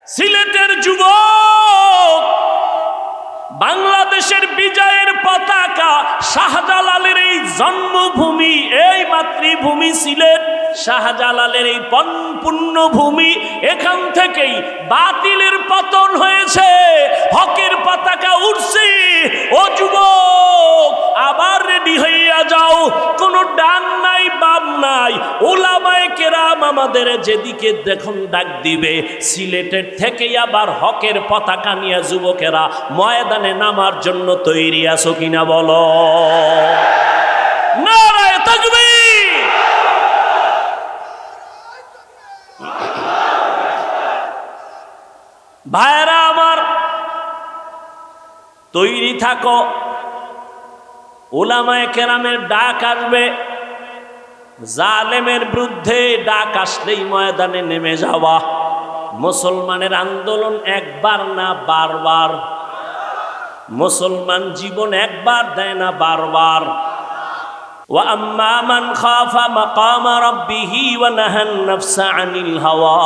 সিলেটের যুবক বাংলাদেশের বিজয়ের পতাকা শাহজালালের এই জন্মভূমি, এই মাতৃভূমি সিলেট, শাহজালালের এই পুণ্যভূমি, এখান থেকেই বাতিলের পতন হয়েছে, হকের পতাকা উঠছে। ও যুবক, আবার রেডি হইয়া যাও, কোনো ডান নাই বাম নাই, ওলামায়ে কেরাম আমাদের যেদিকে দেখুন ডাক দিবে, সিলেটের থেকেই আবার হকের পতাকা নিয়ে যুবকেরা ময়দানে নামার জন্য তৈরি আছো কিনা বলো? নারায়ে তাকবীর। ভাইরা আমার, তৈরি থাকো, উলামায়ে কেরামের ডাক আসবে, জালেমের বিরুদ্ধে ডাক আসলেই ময়দানে নেমে যাওয়া। মুসলমানের আন্দোলন একবার না বারবার, মুসলমান জীবন একবার দেয় না বারবার। ওয়া আম্মা মান খাফা মাকামা রাব্বিহি ওয়া নাহান নাফসা আনিল হাওয়া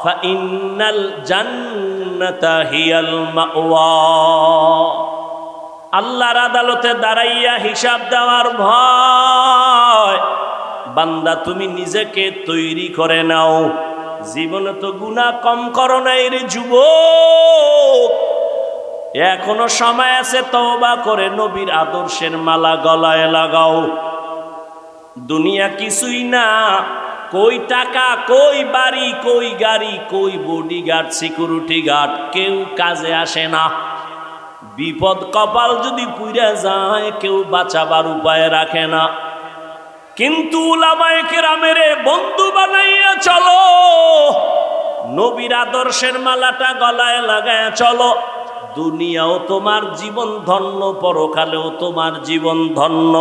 ফাইন্নাল জান্নাতা হিয়াল মাওয়া। আল্লাহর আদালতে দাঁড়াইয়া হিসাব দেওয়ার ভয়, বান্দা তুমি নিজেকে তৈরি করে নাও। জীবনে তো গুনাহ কম করো নাই রে যুবক, এখনো সময় আছে, তওবা করে নবীর আদর্শের মালা গলায় লাগাও। দুনিয়া কিছুই না, কই টাকা, কই বাড়ি, কই গাড়ি, কই বডিগার্ড, সিকিউরিটি গার্ড, কেউ কাজে আসে না। বিপদ কপাল যদি পুইরা যায়, কেউ বাঁচাবার উপায় রাখে না। কিন্তু উলামায়ে কেরামের বন্ধু বানাইয়া চলো, নবীর আদর্শের মালাটা গলায় লাগায় চলো। দুনিয়াও তোমার জীবন ধন্য, পরকালেও তোমার জীবন ধন্য।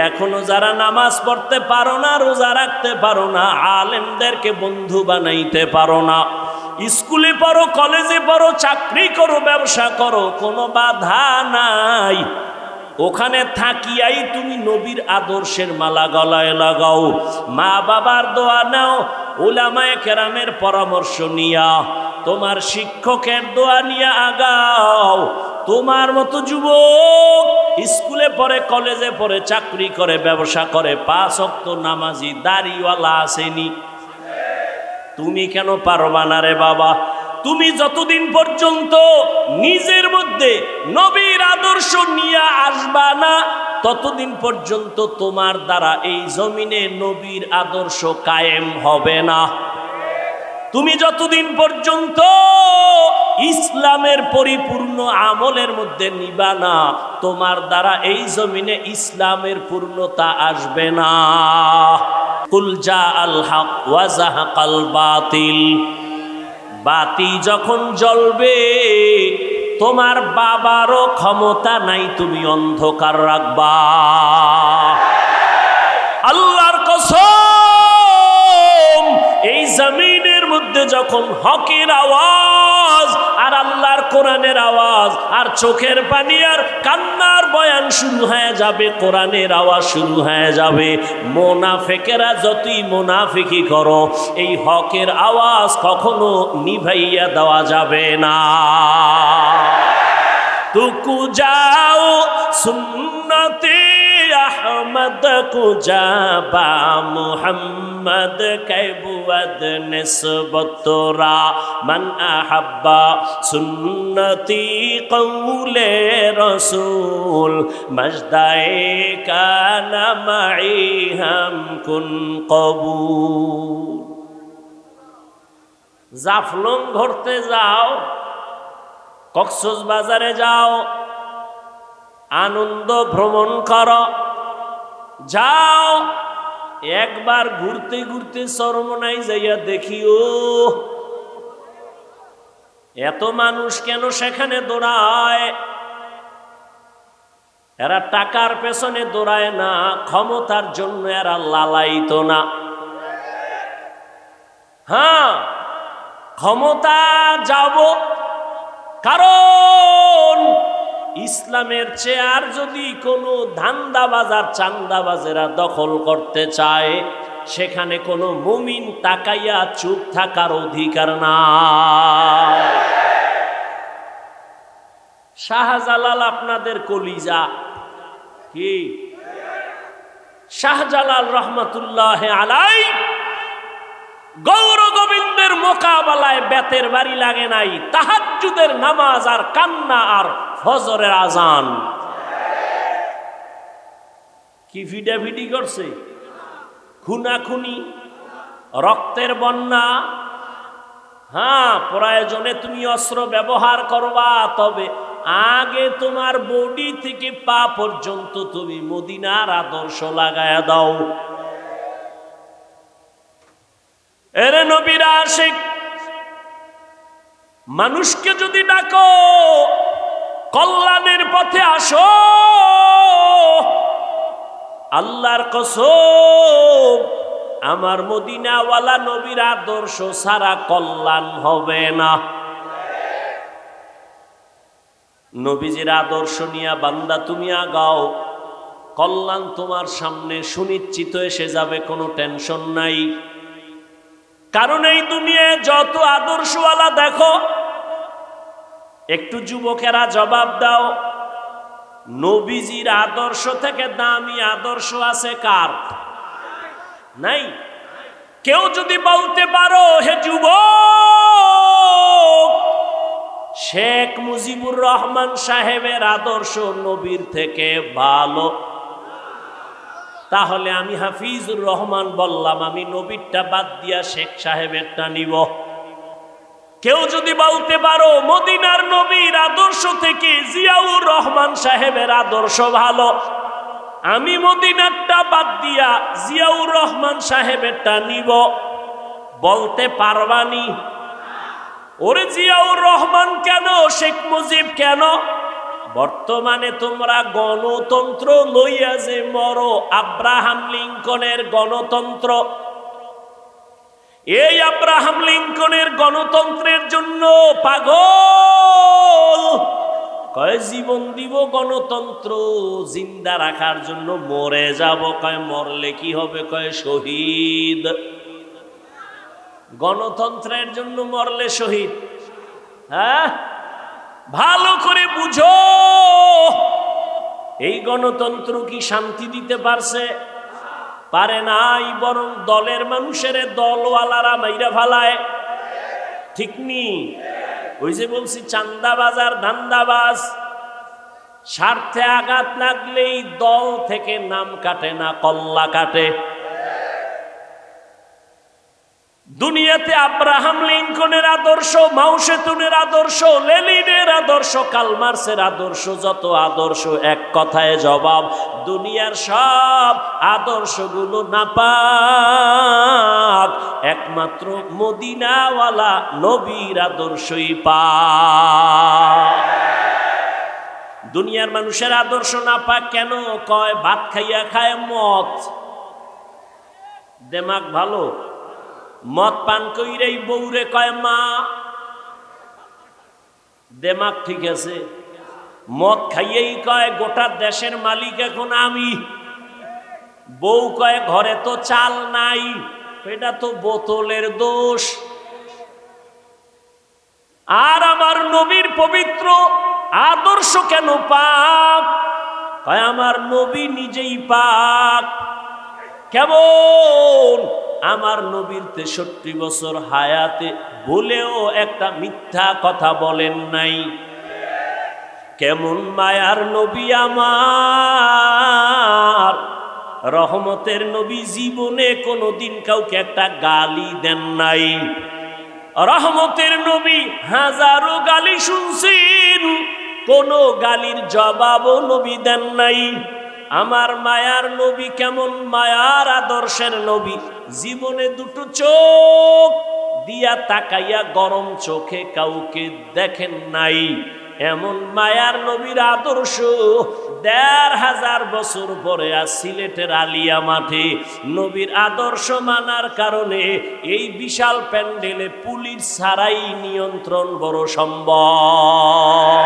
এখনো যারা নামাজ পড়তে পারো না, রোজা রাখতে পারো না, আলেমদেরকে বন্ধু বানাইতে পারো না, স্কুলে পড়ো, কলেজে পড়ো, চাকরি করো, ব্যবসা করো, কোনো বাধা নাই, ওখানে থাকিয়াই তুমি নবীর আদর্শের মালা গলায় লাগাও। মা বাবার দোয়া নাও, উলামায়ে কেরামের পরামর্শ নিয়া, তোমার শিক্ষকের দোয়া নিয়ে আগাও। তোমার মতো যুবক স্কুলে পড়ে, কলেজে পড়ে, চাকরি করে, ব্যবসা করে, 5 ওয়াক্ত নামাজি দাড়িওয়ালা আসেনি, তুমি কেন পারবা না রে বাবা? তুমি যতদিন পর্যন্ত নিজের মধ্যে নবীর আদর্শ নিয়ে আসবা না, ততদিন পর্যন্ত তোমার দ্বারা এই জমিনে নবীর আদর্শ কায়েম হবে না। তুমি যতদিন পর্যন্ত ইসলামের পরিপূর্ণ আমলের মধ্যে নিবা না, তোমার দ্বারা এই জমিনে ইসলামের পূর্ণতা আসবে না। কুল জা আল হক ওয়া যাহাকাল বাতিল। বাতি যখন জ্বলবে, তোমার বাবারও ক্ষমতা নাই তুমি অন্ধকার রাখবা। আল্লাহর কসম, এই জমিনের মধ্যে যখন হকের আওয়াজ আর আল্লাহর কোরআনের আওয়াজ আর চোখের পানি আর কান্নার বয়ান শুরু হয়ে যাবে, কোরআনের আওয়াজ শুরু হয়ে যাবে, মুনাফিকেরা যতই মুনাফিকি করো, এই হকের আওয়াজ কখনো নিভাইয়া দেওয়া যাবে না। তুকু যাও সুন্নতে আহমদ কুজাবা মুহাম্মদ কৈবুদ নিসবতরা মান আহাব্বা সুন্নতি কৌলে রসুল মজদায়ে কানা মাই হাম কুন কবুল। জাফলং ঘুরতে যাও, কক্সবাজারে যাও, আনন্দ ভ্রমণ করো, যাও, একবার ঘুরতে ঘুরতে চরমনাই যাইয়া দেখিও এত মানুষ কেন সেখানে দৌড়ায়। এরা টাকার পেছনে দৌড়ায় না, ক্ষমতার জন্য এরা লালায়িত না। হ্যাঁ, ক্ষমতা যাব, কারণ ইসলামের চেয়ার যদি কোনো ধান্দাবাজার চান্দাবাজেরা দখল করতে চায়, সেখানে কোনো মুমিন তাকাইয়া চুপ থাকার অধিকার না। শাহজালাল আপনাদের কলিজা কি? শাহজালাল রহমতুল্লাহ আলাই গৌর গোবিন্দের মোকাবেলায় বেতের বাড়ি লাগে নাই, তাহাজ্জুদের নামাজ আর কান্না আর ফজরের আজান। কি ভিডাভিডি করছে, খুনাখুনি, রক্তের বন্যা। হ্যাঁ, প্রয়োজনে তুমি অস্ত্র ব্যবহার করবা, তবে আগে তোমার বডি থেকে পা পর্যন্ত তুমি মদিনার আদর্শ লাগায়া দাও। এরে নবীর আশিক, মানুষকে যদি ডাকো কল্যাণের পথে আসো, আল্লাহর কসম আমার মদিনাওয়ালা নবীর আদর্শ ছাড়া কল্যাণ হবে না। নবীজির আদর্শ নিয়ে বান্দা তুমি আগাও, কল্যাণ তোমার সামনে সুনিশ্চিত এসে যাবে, কোনো টেনশন নাই। কারণ এই দুনিয়ায় যত আদর্শওয়ালা দেখো, একটু যুবকেরা জবাব দাও, নবীজির আদর্শ থেকে দামি আদর্শ আছে কার? নাই। কেউ যদি বলতে পারো হে যুবক, শেখ মুজিবুর রহমান সাহেবের আদর্শ নবীর থেকে ভালো, তাহলে আমি হাফিজুর রহমান বললাম, আমি নবীরটা বাদ দিয়া শেখ সাহেবেরটা নিব। কেউ যদি বলতে পারো মদিনার নবীর আদর্শ থেকে জিয়াউর রহমান সাহেবের আদর্শ ভালো, আমি মদিনারটা বাদ দিয়া জিয়াউর রহমান সাহেবেরটা নিব, বলতে পারবানি? ওরে জিয়াউর রহমান কেন, শেখ মুজিব কেন? বর্তমানে তোমরা গণতন্ত্র লইয়া যে মরো, আব্রাহাম লিঙ্কনের গণতন্ত্র, এই আব্রাহাম লিঙ্কনের গণতন্ত্রের জন্য পাগল, কয় জীবন দিব গণতন্ত্র জিন্দা রাখার জন্য, মরে যাব। কয় মরলে কি হবে? কয় শহীদ। গণতন্ত্রের জন্য মরলে শহীদ? হ্যাঁ, ভালো করে বুঝো, এই গণতন্ত্র কি শান্তি দিতে পারছে? পারে নাই, বরং দলের মানুষের দলওয়ালারা মাইরা ফালায়। ঠিক নি? ওই যে বলছি চান্দাবাজ আর ধান্দাবাজ, স্বার্থে আঘাত লাগলেই দল থেকে নাম কাটে না, কল্লা কাটে। দুনিয়াতে আব্রাহাম লিঙ্কনের আদর্শ, মাও সেতুনের আদর্শ, লেনিনের আদর্শ, কালমার্সের আদর্শ, যত আদর্শ এক কথায় জবাব, দুনিয়ার সব আদর্শগুলো নাপাক, একমাত্র মদিনাওয়ালা নবীর আদর্শই পাক। দুনিয়ার মানুষের আদর্শ নাপাক কেন? কয় ভাত খাইয়া খায় মদ, দেমাগ ভালো, মদ পান কইরেই বউরে কয় মা, দেমাগ ঠিক আছে। মদ খাইয়েই কয় গোটা দেশের মালিক এখন আমি। বউ কয় ঘরে তো চাল নাই, এটা তো বোতলের দোষ। আর আমার নবীর পবিত্র আদর্শ কেন পাক? কয় আমার নবী নিজেই পাক। কেমন? আমার নবীর 63 বছর হায়াতে বলেও একটা মিথ্যা কথা বলেন নাই। কেমন মায়ার নবী আমার, রহমতের নবী, জীবনে কোনোদিন কাউকে একটা গালি দেন নাই। রহমতের নবী হাজারো গালি শুনছেন, কোনো গালির জবাবও নবী দেন নাই। আমার মায়ার নবী কেমন মায়ার আদর্শের নবী, জীবনে দুটো চোখ দিয়া তাকাইয়া গরম চোখে কাউকে দেখেন নাই। এমন মায়ার নবীর আদর্শ ১৫০০ বছর পরে আজ সিলেটের আলিয়া মাঠে নবীর আদর্শ মানার কারণে এই বিশাল প্যান্ডেলে পুলিশ ছাড়াই নিয়ন্ত্রণ বড় সম্ভব।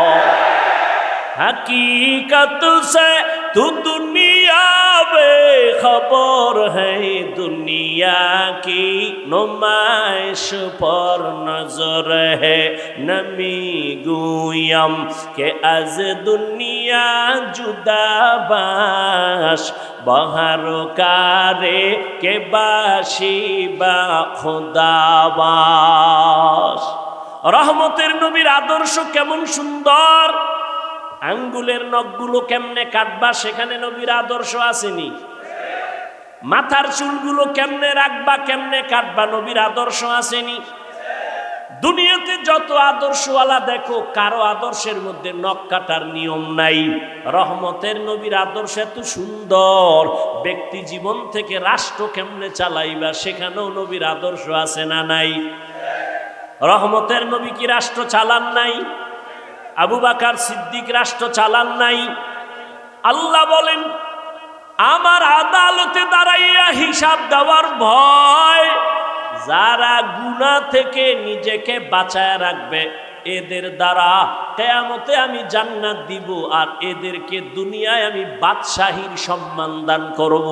हकीकत से तू दुनिया में खबर है दुनिया की नुमाइश पर नजर है नमी गुयम के अज दुनिया जुदा बाश बहर कारे के बाशी बा खुदाबाश। রহমতের নবীর আদর্শ কেমন সুন্দর, আঙ্গুলের নখগুলো কেমনে কাটবা সেখানে নবীর আদর্শ আসেনি, মাথার চুলগুলো কেমনে রাখবা কেমনে কাটবা নবীর আদর্শ আসেনি। দুনিয়াতে যত আদর্শওয়ালা দেখো কারো আদর্শের মধ্যে নখ কাটার নিয়ম নাই। রহমতের নবীর আদর্শ এত সুন্দর, ব্যক্তি জীবন থেকে রাষ্ট্র কেমনে চালাইবা সেখানেও নবীর আদর্শ আছে না নাই? রহমতের নবী কি রাষ্ট্র চালান নাই? আবু বকর সিদ্দিক রাষ্ট্র চালান নাই? আল্লাহ বলেন আমার আদালতে দাঁড়াইয়া হিসাব দেওয়ার ভয়, যারা গুনাহ থেকে নিজেকে বাঁচায় রাখবে এদের দ্বারা কিয়ামতে আমি জান্নাত দিব, আর এদেরকে দুনিয়ায় আমি বাদশাহীর সম্মান দান করব।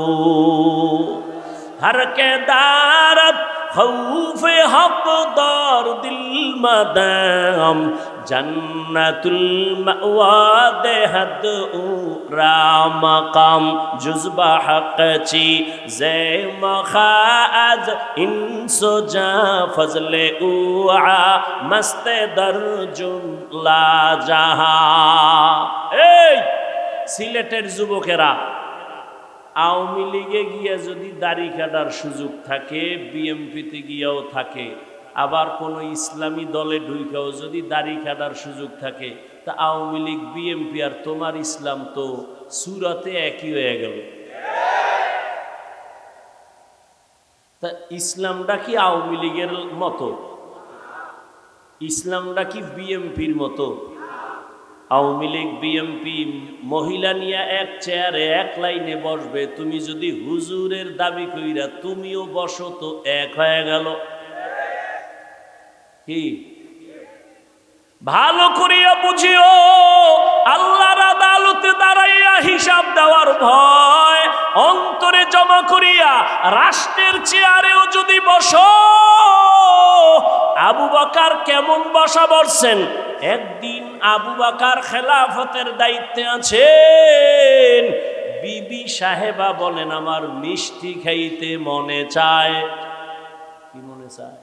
হর কে দারত खौफ हक दर दिल मदाम जन्नतुल मअवा देहद राम मकाम जुज़बा हक़ची ज़े मखाज इंसो जा फजले उआ मस्ते दर्जुन ला जहा। এই সিলেটের যুবকেরা, আওয়ামী লীগে গিয়া যদি দাড়ি কাটার সুযোগ থাকে, বিএমপিতে গিয়াও থাকে, আবার কোনো ইসলামী দলে ঢুকাও যদি দাড়ি কাটার সুযোগ থাকে, তা আওয়ামী লীগ বিএমপি আর তোমার ইসলাম তো সুরাতে একই হয়ে গেল। তা ইসলামটা কি আওয়ামী লীগের মতো? ইসলামটা কি বিএমপির মতো? আওয়ামী লীগ বিএমপি মহিলা নিয়ে এক চেয়ারে এক লাইনে বসবে, তুমি যদি হুজুরের দাবি কইরা তুমিও বসো তো এক হয়ে গেল। কি ভালো করিয়া বুঝিও, আল্লাহর আদালতে দাঁড়াইয়া হিসাব দেওয়ার ভয় অন্তরে জমা করিয়া রাষ্ট্রের চেয়ারেও যদি বসো, আবু বকর কেমন বসা বসছেন। একদিন আবু বকর খেলাফতের দায়িত্বে আছেন, বিবি সাহেবা বলেন আমার মিষ্টি খাইতে মনে চায়। কি মনে চায়?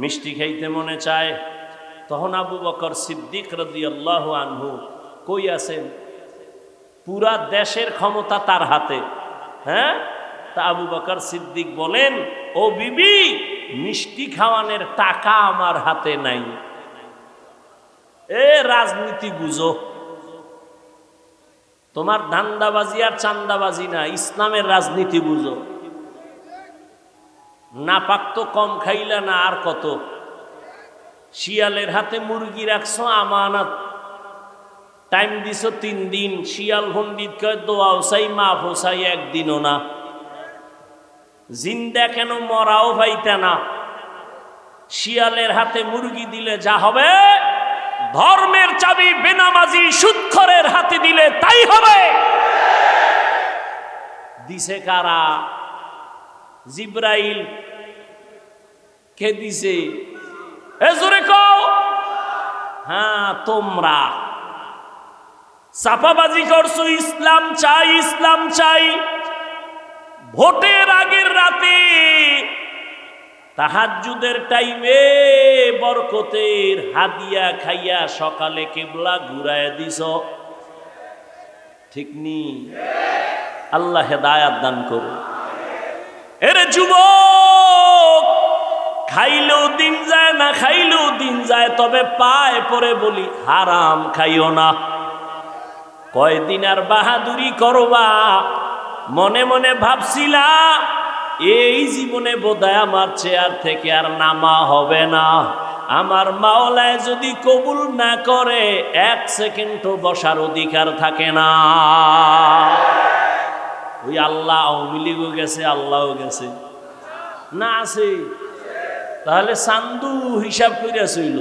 মিষ্টি খাইতে মনে চায়। তখন আবু বকর সিদ্দিক রাদিয়াল্লাহু আনহু কই আছেন? পুরা দেশের ক্ষমতা তার হাতে। হ্যাঁ, তা আবু বকর সিদ্দিক বলেন ও বিবি, মিষ্টি খাওয়ানোর টাকা আমার হাতে নাই। এ রাজনীতি বুঝো, তোমার ধান্দাবাজি আর চান্দাবাজি না, ইসলামের রাজনীতি বুঝো। নাপাক তো কম খাইলা না, আর কত? শিয়ালের হাতে মুরগি রাখছো আমানত, টাইম দিছো 3 দিন, শিয়াল পণ্ডিত কয় দোয়াও চাই মাফ চাই একদিনও না। জিন্দা কেন মরাও পাইতে না। শিয়ালের হাতে মুরগি দিলে যা হবে, ধর্মের চাবি বেনামাজি সুদখোরের হাতে দিলে তাই হবে। দিছে কারা? জিব্রাইল। কে দিছে? এ জোরে কও। হ্যাঁ, তোমরা চাপাবাজি করছো ইসলাম চাই ইসলাম চাই। ভোটের আগের রাতে তাহাজ্জুদের টাইমে বরকতের হাদিয়া খাইয়া সকালে কিবলা ঘুরায় দিছ, ঠিক নি? আল্লাহ হেদায়াত দান করো। এরে যুবক, খাইলেও দিন যায় না খাইলেও দিন যায়, তবে পায় পরে বলি হারাম খাইও না। কয়দিন আর বাহাদুরি করবা? মনে মনে ভাবছিলা এই জীবনে বোধহয় আমার চেয়ার থেকে আর নামা হবে না, আমার মাওলায় যদি কবুল না করে 1 সেকেন্ডও বসার অধিকার থাকে না। ওই আল্লাহ আওয়ামী লীগও গেছে, আল্লাহও গেছে না, আছে? তাহলে চান্দু হিসাব কইরা চইল,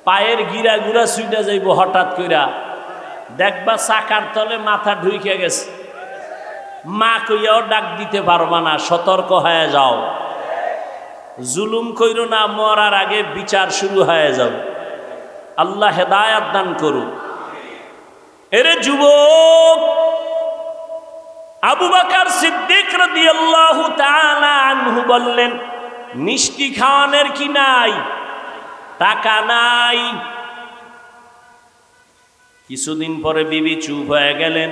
পায়ের গিরা গুড়া ছুইটা যাইব, হঠাৎ কইরা দেখবা চাকার তলে মাথা ঢুইকে গেছে। মা কইয়াও ডাক দিতে পারবা না, সতর্ক হয়ে যাও। জুলুম কইরো না, মরার আগে বিচার শুরু হয়ে যাও। আল্লাহ হেদায়াত দান করুন। এরে যুবক, আবু বকর সিদ্দিক রাদিয়াল্লাহু তাআলা আনহু বললেন, মিষ্টি খাওয়ানোর কি নাই? টাকা নাই। কিছুদিন পরে বিবি চুপ হয়ে গেলেন।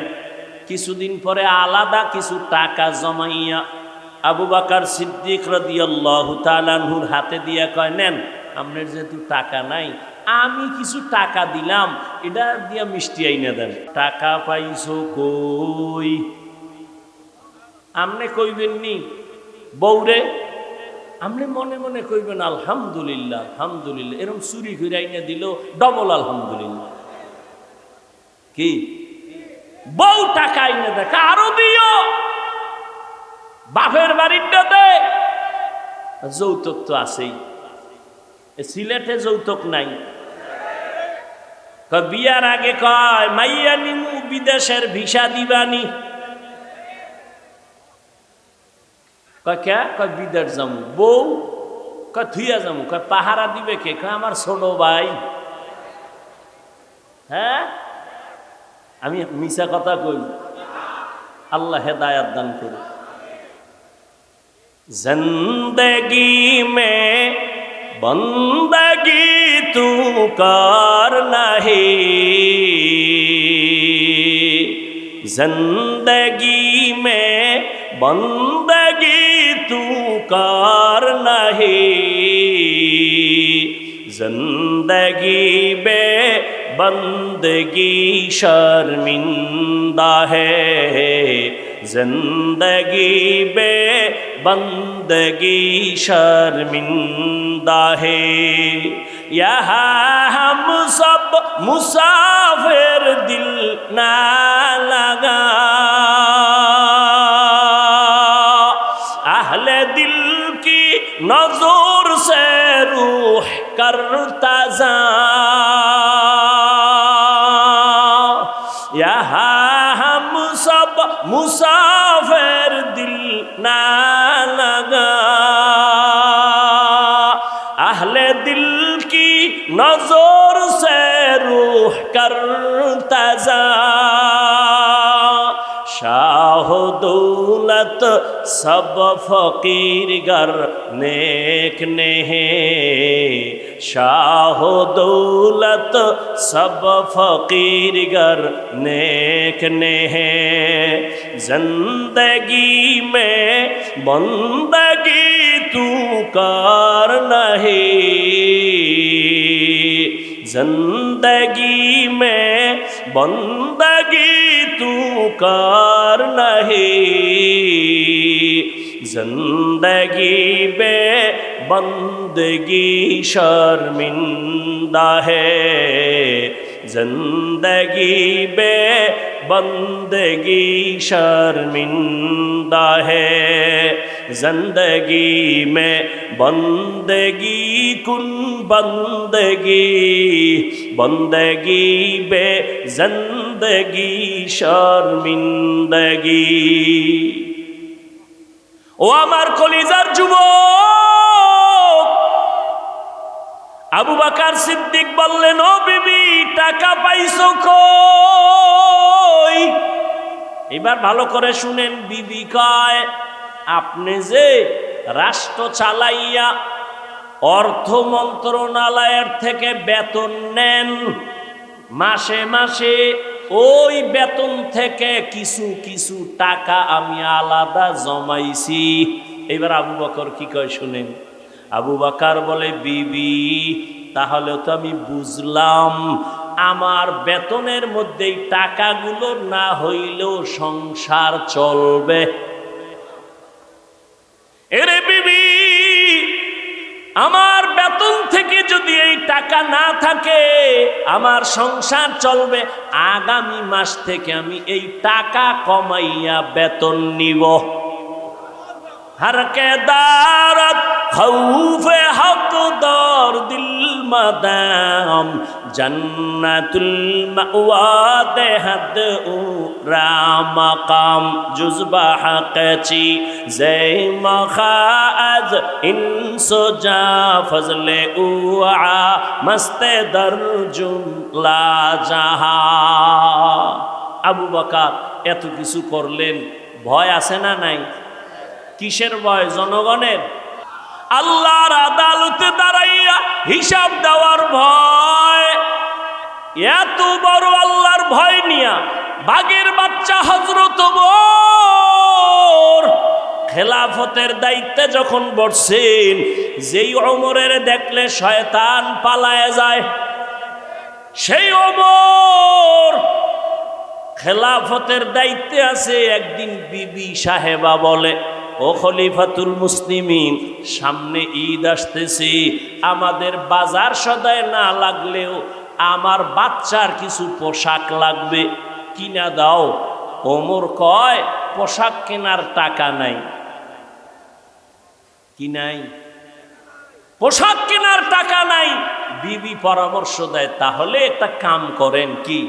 কিছুদিন পরে আলাদা কিছু টাকা জমাইয়া আবু বকর সিদ্দিক রাদিয়াল্লাহু তাআলা আনহুর হাতে দিয়া কয়, নেন, আপনার যেহেতু টাকা নাই, আমি কিছু টাকা দিলাম, এটা দিয়া মিষ্টি আইনা দেন। টাকা পাইছো কই? আমনে কইবেন নি বউরে, আমনে মনে মনে কইবেন আলহামদুলিল্লাহ আলহামদুলিল্লাহ। এরকম চুরি করে আইনা দিল, ডবল আলহামদুলিল্লাহ। কি বউ টাকা আইনা দেখ, আরো দিও, বাপের বাড়িটা দে। যৌতুক তো আছেই, সিলেটে যৌতুক নাই। বিয়ার আগে কয়, মাইয়া নিমু, বিদেশের ভিসা দিবানি। কয় বিদেশ যামু। বউ কয় থুইয়া যামু। কয় পাহারা দিবে কে? কয় আমার ছোট ভাই। হ্যাঁ, আমি মিছা কথা কই? আল্লাহ হেদায়াত দান করুন। জিন্দগি মে বন্দগি তু কর নাহি, জিন্দগি মে বন্দগি তু কর নাহি, জিন্দগি বে बंदगी शर्मिंदा है, जिंदगी बे बंदगी शर्मिंदा है। यहाँ हम सब मुसाफिर, दिल ना लगा, अहले दिल की नजर से रूह करता जा, यहाँ हम सब मुसाफिर, दिल ना लगा, अहले दिल की नजर से रूह करता जा। शाह दौलत सब फकीर गर नेक नहीं, शाह दौलत सब फकीर गर नेक नहीं, जिंदगी में बंदगी तू कर नहीं, जिंदगी में बंदगी तू कर नहीं, जिंदगी बे बंदगी शर्मिंदा है, जिंदगी बे बंदगी शर्मिंदा है, जिंदगी में बंदगी कुन बंदगी, बंदगी बे जिंदगी शर्मिंदगी। ও আমার কলিজার যুবক, আবু বকর সিদ্দিক বললেন, ও বিবি, টাকা পাইছো কই? এবার ভালো করে শুনেন। বিবি কয়, আপনি যে রাষ্ট্র চালাইয়া অর্থ মন্ত্রণালয়ের থেকে বেতন নেন, মাসে মাসে ওই বেতন থেকে কিছু কিছু টাকা আমি আলাদা জমাইছি। এবার আবু বকর কি কয় শুনেন। আবু বকর বলে, বিবি, তাহলে তো আমি বুঝলাম, আমার বেতনের মধ্যে টাকাগুলো না হইলেও সংসার চলবে। এরে বিবি, আমার বেতন থেকে যদি এই টাকা না থাকে, আমার সংসার চলবে। আগামী মাস থেকে আমি এই টাকা কমাইয়া বেতন নিব। हर के दारत खौफे हक दौर दिल मदाम जन्नतुल मअवा देहद रामकाम जुज़बा हक़ची ज़े मखाअज इंसोजा फज़ले उआ मस्ते दर्जुन ला जहा। আবু বকর এত কিছু করলেন, ভয় আছে না নাই? কিসের ভয়? জনগণের। আল্লাহর আদালতে দাঁড়াইয়া হিসাব দেওয়ার ভয়। এত বড় আল্লাহর ভয় নিয়া বাঘের বাচ্চা হযরত ওমর খেলাফতের দায়িত্বে যখন বসছেন, যেই ওমরের দেখলে শয়তান পালায় যায়, সেই ওমর খেলাফতের দায়িত্বে আছে। একদিন বিবি সাহেবা বলে, ও খলিফাতুল মুসলিমিন, সামনে ঈদ আসতেছে, আমাদের বাজার সদায় না লাগলেও আমার বাচ্চার কিছু পোশাক লাগবে, কিনা দাও। ওমর কয়, পোশাক কেনার টাকা নাই। কি নাই? পোশাক কেনার টাকা নাই। বিবি পরামর্শ দেয়, তাহলে একটা কাম করেন। কি?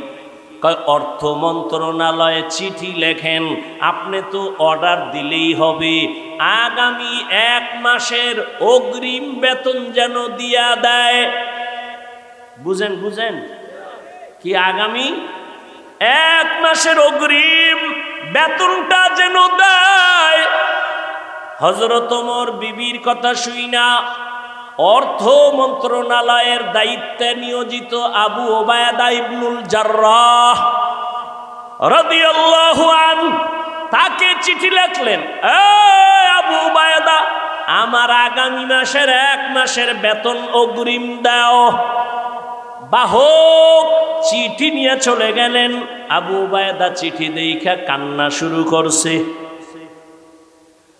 অর্থ মন্ত্রণালয়ে চিঠি লেখেন, আপনি তো অর্ডার দিলেই হবে, আগামী 1 মাসের অগ্রিম বেতন যেন দিয়া দেয়। বুঝেন বুঝেন কি? আগামী 1 মাসের অগ্রিম বেতনটা যেন দেয়। হযরত ওমর বিবির কথা শুইনা অর্থ মন্ত্রণালয়ের দায়িত্বে নিয়োজিত আবু ওবায়দা ইবনুল জাররাহ রাদিয়াল্লাহু আনহু তাকে চিঠি লিখলেন, আবু ওবায়দা, আমার আগামী মাসের 1 মাসের বেতন অগ্রিম দাও। বাহক চিঠি নিয়ে চলে গেলেন। আবু ওবায়দা চিঠি দেখা কান্না শুরু করছে।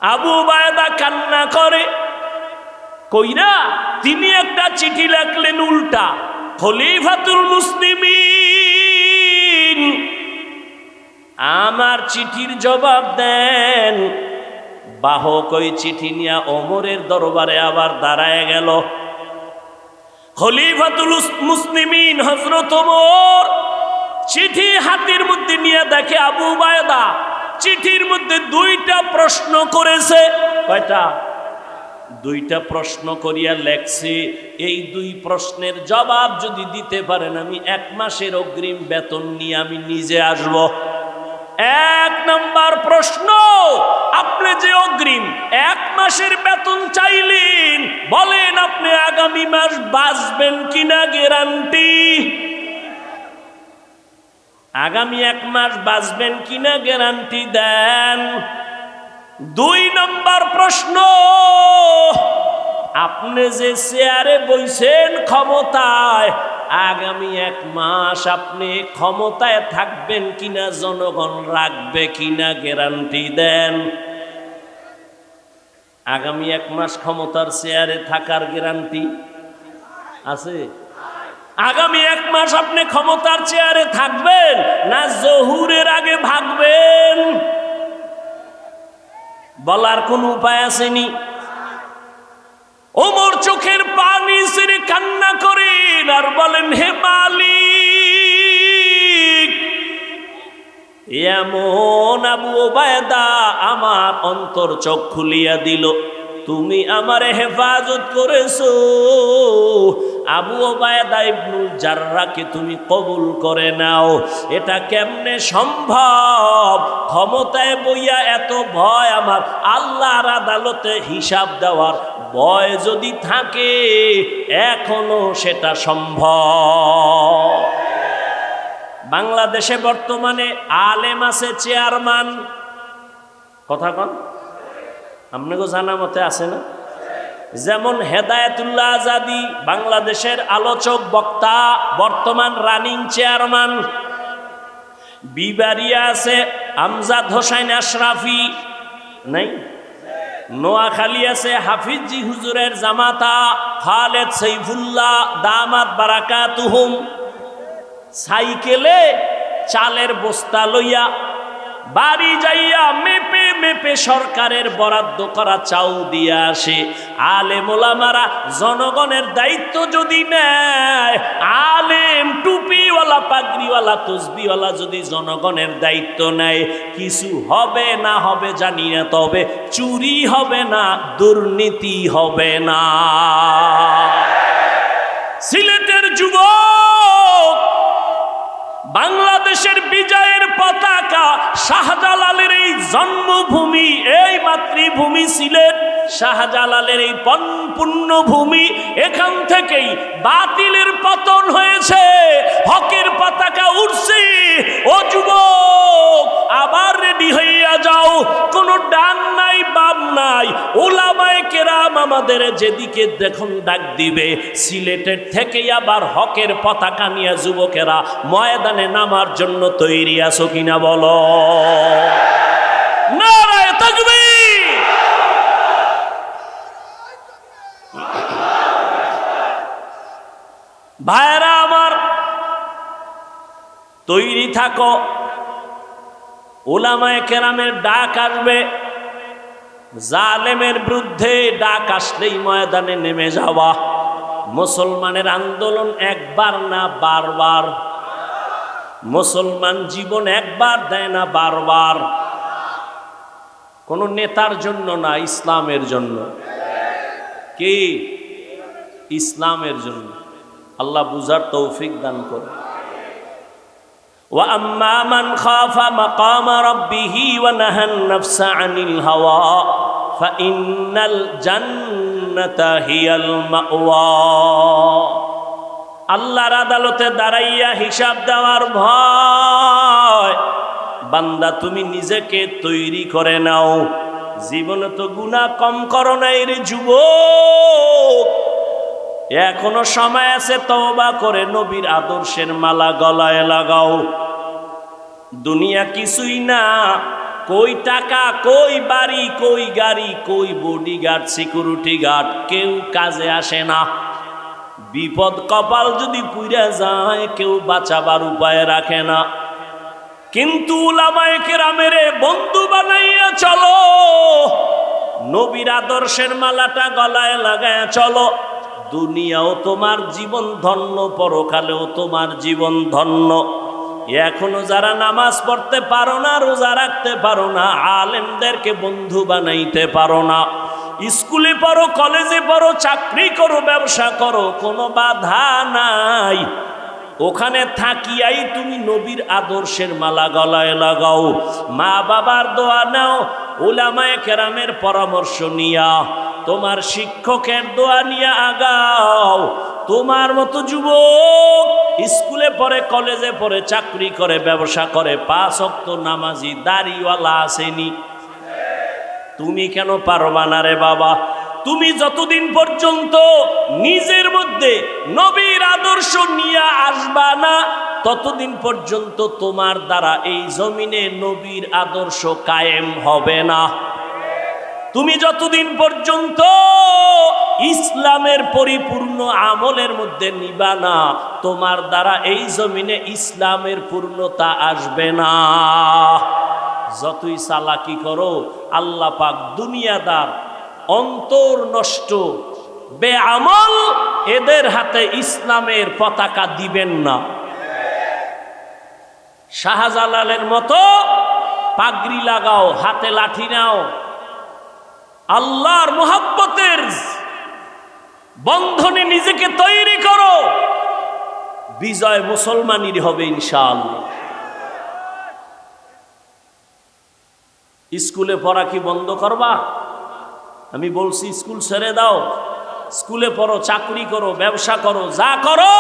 আবু ওবায়দা কান্না করে কইরা তিনি একটা চিঠি লিখলেন উল্টা, খলিফাতুল মুসলিমিন, আমার চিঠির জবাব দেন। বাহক ওই চিঠি নিয়ে ওমরের দরবারে আবার দাঁড়ায় গেল। খলিফাতুল মুসলিমিন হযরত ওমর চিঠি হাতের মধ্যে নিয়ে দেখে আবু ওবায়দা চিঠির মধ্যে 2টা প্রশ্ন করেছে। কয়টা? 2টা প্রশ্ন করিয়া লেখছে, এই 2 প্রশ্নের জবাব যদি দিতে পারেন আমি 1 মাসের অগ্রিম বেতন নিয়ে আমি নিজে আসব। 1 নাম্বার প্রশ্ন, আপনি যে অগ্রিম 1 মাসের বেতন চাইলেন, বলেন আপনি আগামী মাস বাঁচবেন কিনা, গ্যারান্টি? আগামী 1 মাস বাঁচবেন কিনা গ্যারান্টি দেন। 2 নম্বর প্রশ্ন, আপনি যে চেয়ারে বইছেন ক্ষমতায়, আগামী 1 মাস আপনি ক্ষমতায় থাকবেন কিনা, জনগণ রাখবে কিনা, গ্যারান্টি দেন। আগামী 1 মাস ক্ষমতার চেয়ারে থাকার গ্যারান্টি আছে? আগামী 1 মাস আপনি ক্ষমতার চেয়ারে থাকবেন না জহুরের আগে ভাগবেন? বলার কোন উপায় আসেনি। ওমর চোখের পানি ছেড়ে কান্না করেন আর বলেন, হে মালিক, এমন আবু ওবায়দা আমার অন্তর চোখ খুলিয়া দিল, তুমি আমারে হেফাজত করেছো, আবু ওবায়দা ইবনুল জাররাহকে তুমি কবুল করে নাও। এটা কেমনে সম্ভব? ক্ষমতায় বইয়া এত ভয় আমার, আল্লাহর আদালতে হিসাব দেওয়ার ভয় যদি থাকে এখনো সেটা সম্ভব। বাংলাদেশে বর্তমানে আলেম আছে চেয়ারম্যান, কথা কন, আপনাকে জানা মতে আছে না? যেমন হেদায়েতুল্লাহ আজাদি বাংলাদেশের আলোচক বক্তা, বর্তমান রানিং চেয়ারম্যান। বিবারিয়া আছে আমজাদ হোসেন আশরাফি, নাই? নোয়াখালী আছে হাফিজি হুজুরের জামাতা খালেদ সাইফুল্লাহ দামাত বারাকাতুহুম। সাইকেলে চালের বস্তা লইয়া বাড়ি যাইয়া মেপে মেপে সরকারের বরাদ্দ করা চাউ দিয়ে আসে। আলেম ওলামারা জনগণের দায়িত্ব যদি নেয়, আলেম টুপিওয়ালা পাগড়িওয়ালা তসবিওয়ালা যদি জনগণের দায়িত্ব নেয়, কিছু হবে না হবে জানি না, তবে চুরি হবে না, দুর্নীতি হবে না। সিলেটের যুবক, বাংলাদেশের বিজয়ের পতাকা, শাহজালালের এই জন্মভূমি, এই মাতৃভূমি সিলেট, শাহজালালের এই পুণ্যভূমি, এখান থেকেই বাতিলের পতন হয়েছে, হকের পতাকা উঠছে। ও যুবক, আবার রেডি হইয়া যাও, কোনো ডান নাই বাম নাই, ওলামায়ে কেরাম আমাদের যেদিকে দেখুন ডাক দিবে, সিলেটের থেকেই আবার হকের পতাকা নিয়ে যুবকেরা ময়দানে নামার জন্য তৈরি আছো কিনা বলো? নারায়ে তাকবীর। ভাইরা আমার, তৈরি থাকো, উলামায়ে কেরামের ডাক আসবে, জালেমের বিরুদ্ধে ডাক আসলেই ময়দানে নেমে যাওয়া। মুসলমানের আন্দোলন একবার না বারবার, মুসলমান জীবন একবার দেয় না বারবার। কোন নেতার জন্য না, ইসলামের জন্য। কি? ইসলামের জন্য। আল্লাহ বুঝার তৌফিক দান করে। وَأَمَّا مَنْ خَافَ مَقَامَ رَبِّهِ وَنَهَى النَّفْسَ عَنِ الْهَوَى فَإِنَّ الْجَنَّةَ هِيَ الْمَأْوَى। আল্লাহর আদালতে দাঁড়াইয়া হিসাব দেওয়ার ভয়, বান্দা তুমি নিজেকে তৈরি করে নাও। জীবনে তো গুনাহ কম করো নাই রে যুবক, এখনো সময় আছে, তওবা করে নবীর আদর্শের মালা গলায় লাগাও। দুনিয়া কিছুই না, কই টাকা, কই বাড়ি, কই গাড়ি, কই বডিগার্ড, সিকিউরিটি গার্ড, কেউ কাজে আসে না। বিপদ কপাল যদি পুইরা যায়, কেউ বাঁচাবার উপায় রাখে না। কিন্তু উলামায়ে কেরামের বন্ধু বানাইয়া চলো, নবীর আদর্শের মালাটা গলায় লাগায় চলো। দুনিয়াও তোমার জীবন ধন্য, পরকালেও তোমার জীবন ধন্য। এখনো যারা নামাজ পড়তে পারো না, রোজা রাখতে পারো না, আলেমদেরকে বন্ধু বানাইতে পারো না, স্কুলে পড়ো, কলেজে পড়ো, চাকরি করো, ব্যবসা করো, কোনো বাধা নাই। ওখানে থাকিয়াই তুমি নবীর আদর্শের মালা গলায় লাগাও। মা বাবার দোয়া নাও, উলামায়ে কেরামের পরামর্শ নিয়া, তোমার শিক্ষকের দোয়া নিয়ে আগাও। তোমার মতো যুবক স্কুলে পড়ে, কলেজে পড়ে, চাকরি করে, ব্যবসা করে, 5 ওয়াক্ত নামাজি দাড়িওয়ালা আসেনি। তুমি কেন পারবা না রে বাবা? তুমি যতদিন পর্যন্ত নিজের মধ্যে নবীর আদর্শ নিয়ে আসবা না, ততদিন পর্যন্ত তোমার দ্বারা এই জমিনে নবীর আদর্শ কায়েম হবে না। তুমি যতদিন পর্যন্ত ইসলামের পরিপূর্ণ আমলের মধ্যে নিবা না, তোমার দ্বারা এই জমিনে ইসলামের পূর্ণতা আসবে না। যতই চালাকি করো, আল্লাহ পাক দুনিয়াদার, অন্তর নষ্ট, বেআমল, এদের হাতে ইসলামের পতাকা দিবেন না। শাহজালালের মতো পাগড়ি লাগাও, হাতে লাঠি নাও, আল্লাহর মুহাব্বতের বন্ধনে নিজেকে তৈরি করো, বিজয় মুসলমানের হবে ইনশাআল্লাহ। স্কুলে পড়া কি বন্ধ করবা? আমি বলছি স্কুল ছেড়ে দাও, স্কুলে পড়ো, চাকরি করো, ব্যবসা করো, যা করো।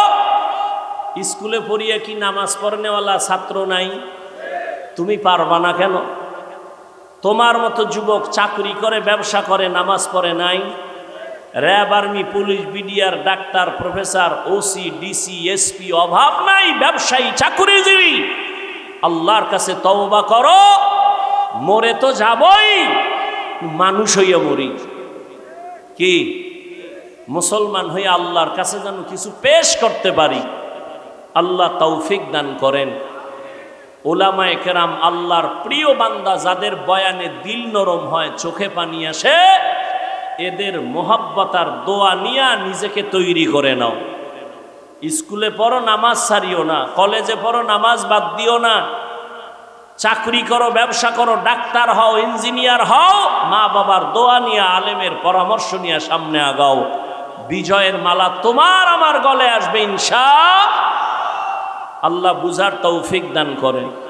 স্কুলে পড়িয়ে কি নামাজ পড়নেওয়ালা ছাত্র নাই? তুমি পারবা না কেন? তোমার মতো যুবক চাকরি করে, ব্যবসা করে, নামাজ পড়ে নাই? RAB, army, police, BDR, doctor, professor, OC, DC, SP, অভাব নাই, ব্যবসায়ী, চাকরিজীবী। আল্লাহর কাছে তওবা করো। মরে তো যাবই, মানুষ হইয়া মরি। কি মুসলমান হয়ে আল্লাহর কাছে যেন কিছু পেশ করতে পারি। আল্লাহ তৌফিক দান করেন। উলামায়ে কেরাম, আল্লাহর প্রিয় বান্দা যাদের বয়ানে দিল নরম হয়, চোখে পানি আসে, এদের মোহাব্বত আর দোয়া নিয়া নিজেকে তৈরি করে নাও। স্কুলে পড়ো, নামাজ ছাড়িও না। কলেজে পড়ো, নামাজ বাদ দিও না। চাকরি করো, ব্যবসা করো, ডাক্তার হও, ইঞ্জিনিয়ার হও, মা বাবার দোয়া নিয়ে, আলেমের পরামর্শ নিয়ে সামনে আগাও। বিজয়ের মালা তোমার আমার গলে আসবে ইনশাআল্লাহ। আল্লাহ বুঝার তৌফিক দান করেন।